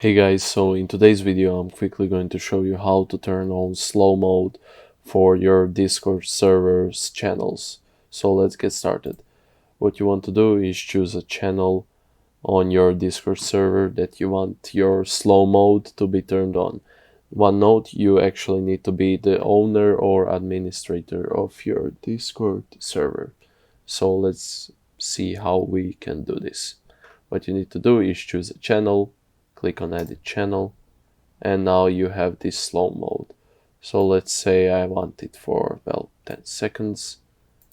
Hey guys, so in today's video I'm quickly going to show you how to turn on slow mode for your Discord server's channels. So let's get started. What you want to do is choose a channel on your Discord server that you want your slow mode to be turned on. One note, you actually need to be the owner or administrator of your Discord server. So let's see how we can do this. What you need to do is choose a channel, click on edit channel, and now you have this slow mode. So let's say I want it for, well, 10 seconds,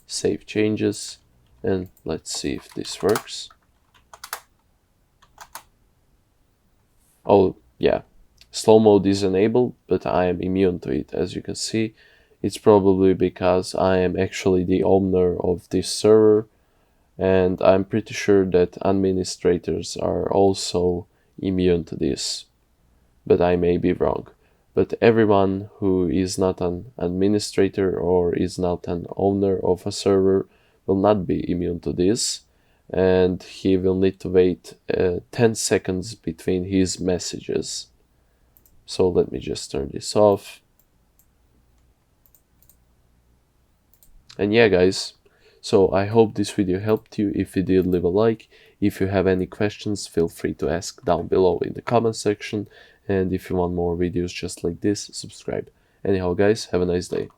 save changes, and let's see if this works. Oh yeah, slow mode is enabled, but I am immune to it. As you can see, it's probably because I am actually the owner of this server, and I'm pretty sure that administrators are also immune to this, but I may be wrong. But everyone who is not an administrator or is not an owner of a server will not be immune to this, and he will need to wait 10 seconds between his messages. So let me just turn this off. And yeah guys, so I hope this video helped you. If it did, leave a like. If you have any questions, feel free to ask down below in the comment section. And if you want more videos just like this, subscribe. Anyhow guys, have a nice day.